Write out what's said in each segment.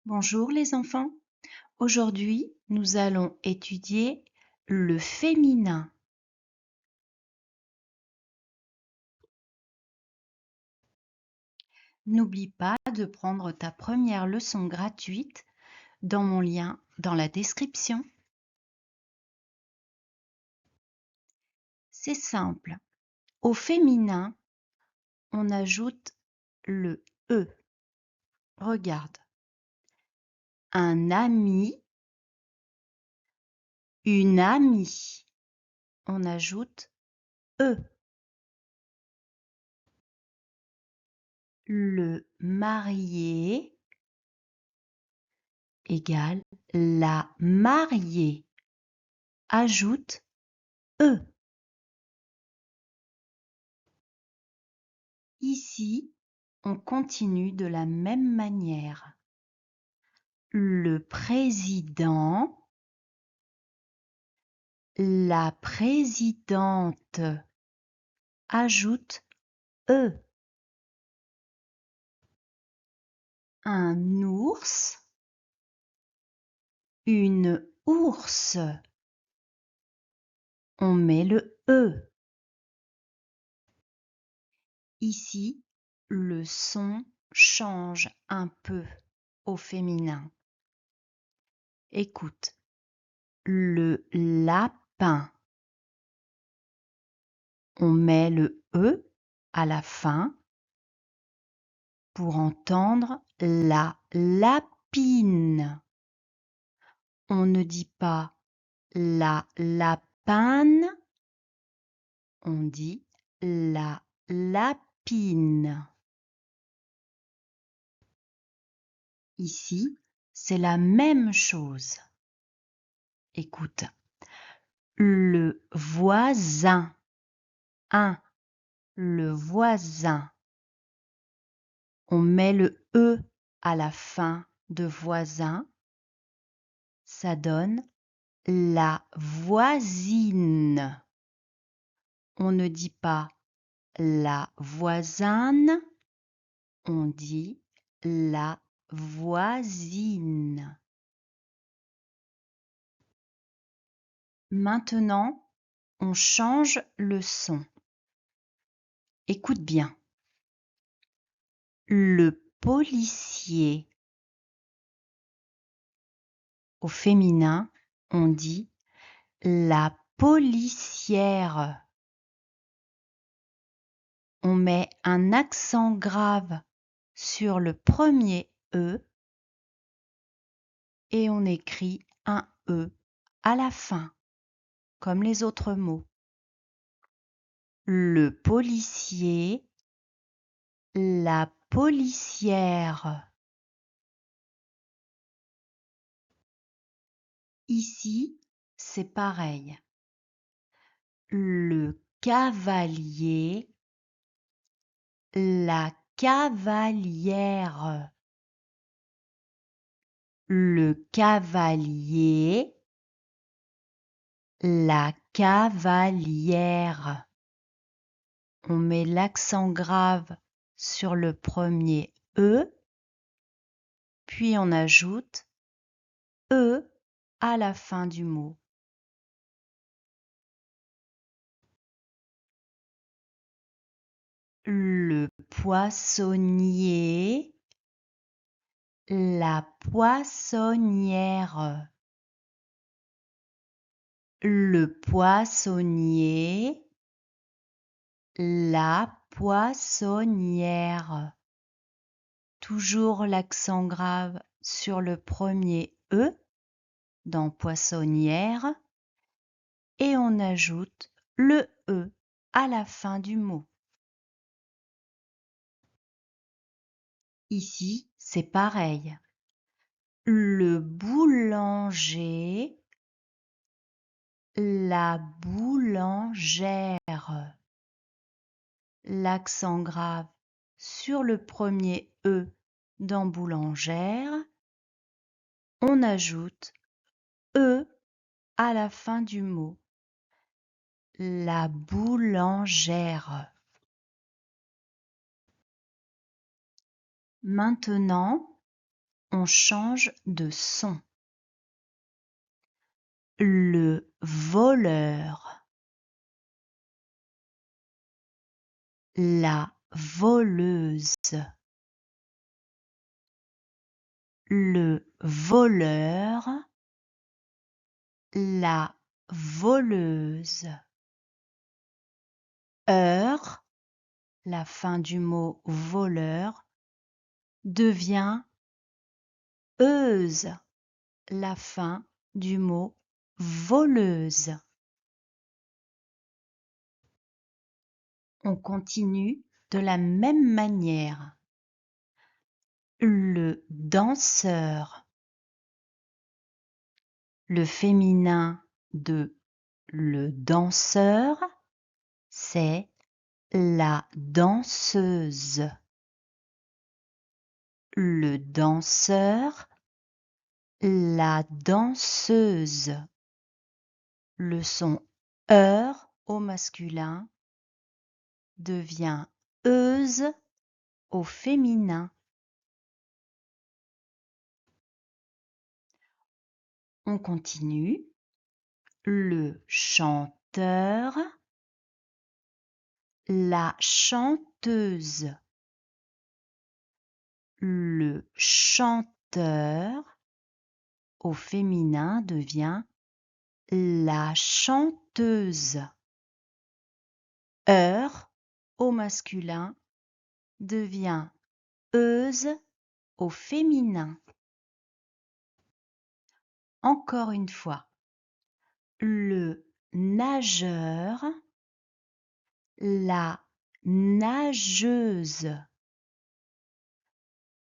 Bonjour les enfants. Aujourd'hui, nous allons étudier le féminin. N'oublie pas de prendre ta première leçon gratuite dans mon lien dans la description. C'est simple. Au féminin, on ajoute le E. Regarde. Un ami, une amie. On ajoute E. Le marié égale la mariée. Ajoute E. Ici, on continue de la même manière. Le président, la présidente. Ajoute E. Un ours, une ours. On met le E. Ici, le son change un peu au féminin. Écoute. Le lapin. On met le E à la fin pour entendre la lapine. On ne dit pas la lapine, on dit la lapine. Ici, c'est la même chose. Écoute. Le voisin. Le voisin. On met le E à la fin de voisin. Ça donne la voisine. On ne dit pas la voisine, on dit la voisine. Maintenant, on change le son. Écoute bien. Le policier. Au féminin, on dit la policière. On met un accent grave sur le premier E et on écrit un E à la fin, comme les autres mots. Le policier, la policière. Ici, c'est pareil. Le cavalier, la cavalière. Le cavalier, la cavalière. On met l'accent grave sur le premier E, puis on ajoute E à la fin du mot. Le poissonnier, la poissonnière. Le poissonnier, la poissonnière. Toujours l'accent grave sur le premier E dans poissonnière et on ajoute le E à la fin du mot. Ici, c'est pareil. Le boulanger, la boulangère. L'accent grave sur le premier E dans boulangère. On ajoute E à la fin du mot. La boulangère. Maintenant, on change de son. Le voleur, la voleuse, le voleur, la voleuse. Heure, la fin du mot voleur, devient euse, la fin du mot voleuse. On continue de la même manière. Le danseur, le féminin de le danseur, c'est la danseuse. Le danseur, la danseuse. Le son heure au masculin devient euse au féminin. On continue. Le chanteur, la chanteuse. Le chanteur au féminin devient la chanteuse. Heure au masculin devient euse au féminin. Encore une fois. Le nageur, la nageuse.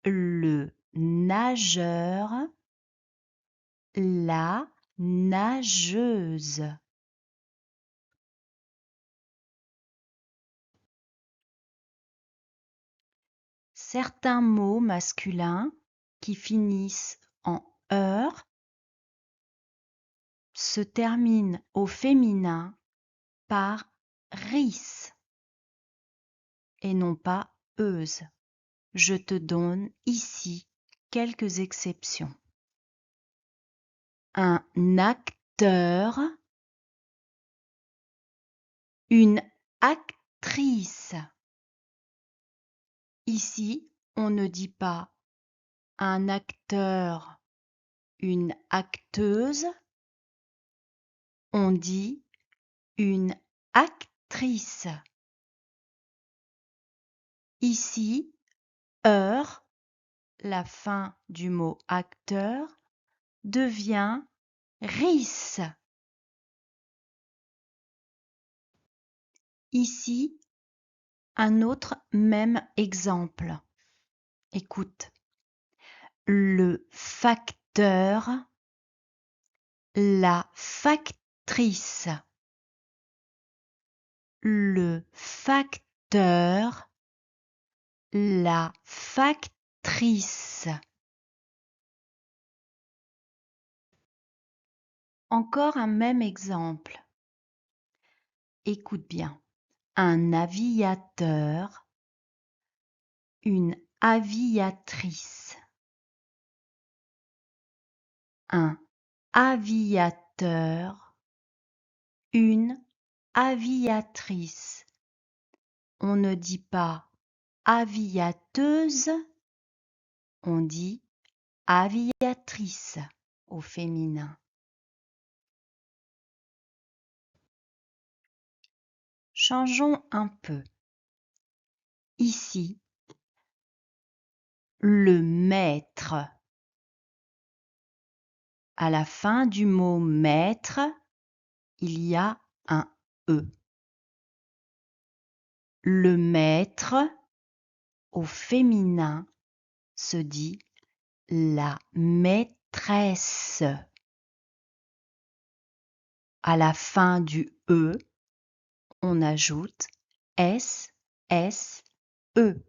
Le nageur, la nageuse. Certains mots masculins qui finissent en heure se terminent au féminin par ris et non pas euse. Je te donne ici quelques exceptions. Un acteur, une actrice. Ici, on ne dit pas un acteur, une acteuse, on dit une actrice. Ici, heure, la fin du mot acteur, devient ris. Ici, un autre même exemple. Écoute. Le facteur, la factrice. Le facteur, la factrice. Encore un même exemple. Écoute bien. Un aviateur, une aviatrice. Un aviateur, une aviatrice. On ne dit pas aviateuse, on dit aviatrice au féminin. Changeons un peu. Ici, le maître. À la fin du mot maître, il y a un E. Le maître, au féminin, se dit la maîtresse. À la fin du E, on ajoute S, S, E.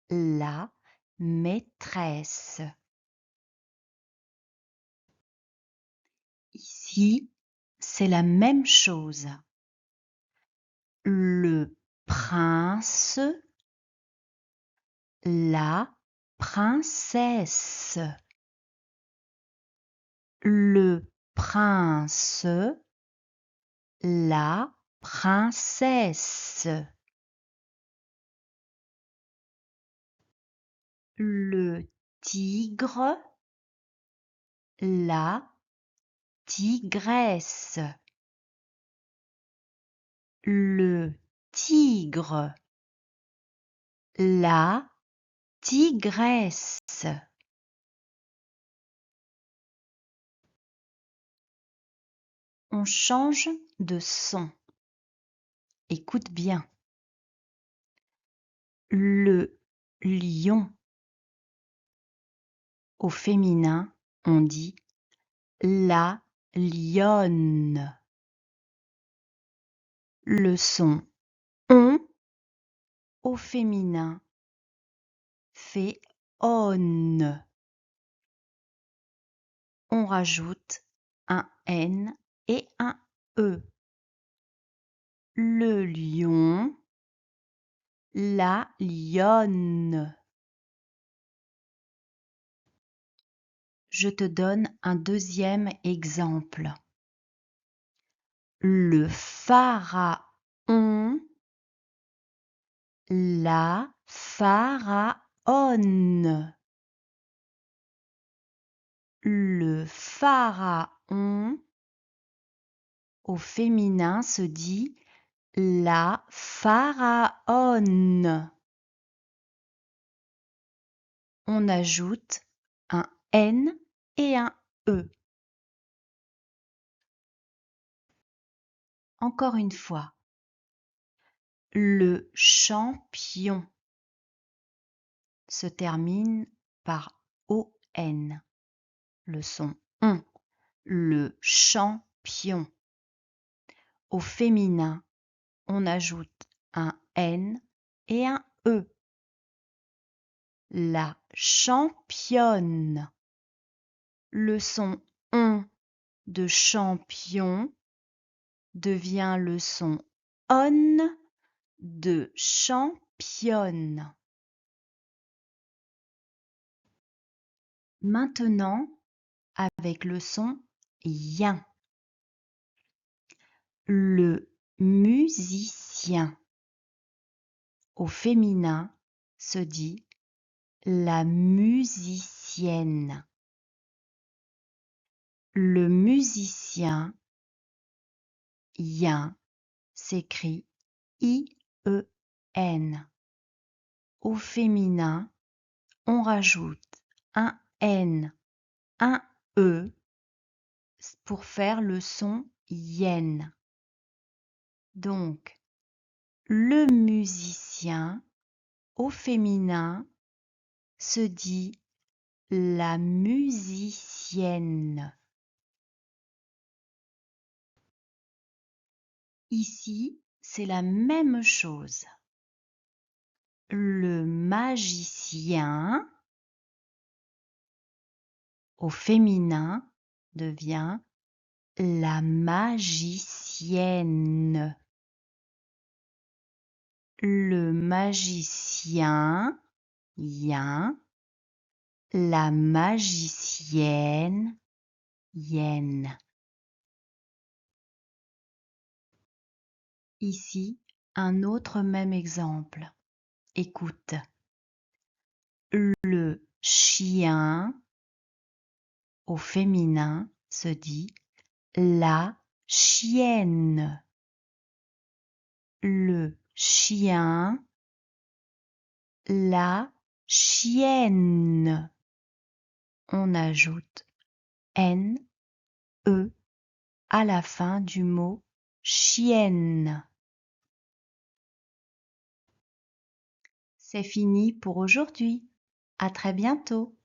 La maîtresse. Ici, c'est la même chose. Le prince, la princesse. Le prince, la princesse. Le tigre, la tigresse. Le tigre, la tigresse. On change de son. Écoute bien. Le lion. Au féminin, on dit la lionne. Le son on au féminin fait on. On rajoute un N et un E. Le lion, la lionne. Je te donne un deuxième exemple. Le pharaon, la pharaonne. Le pharaon au féminin se dit la pharaonne. On ajoute un N et un E. Encore une fois. Le champion se termine par ON. Le son on. Le champion. Au féminin, on ajoute un N et un E. La championne. Le son on de champion devient le son on de championne. Maintenant, avec le son yin. Le musicien au féminin se dit la musicienne. Le musicien, yin, s'écrit I-E-N. Au féminin, on rajoute un N, un E pour faire le son yen. Donc, le musicien au féminin se dit la musicienne. Ici, c'est la même chose. Le magicien au féminin devient la magicienne. Le magicien, yin, la magicienne, yen. Ici, un autre même exemple. Écoute. Le chien au féminin se dit la chienne. Le chien, la chienne. On ajoute N, E à la fin du mot chienne. C'est fini pour aujourd'hui. À très bientôt.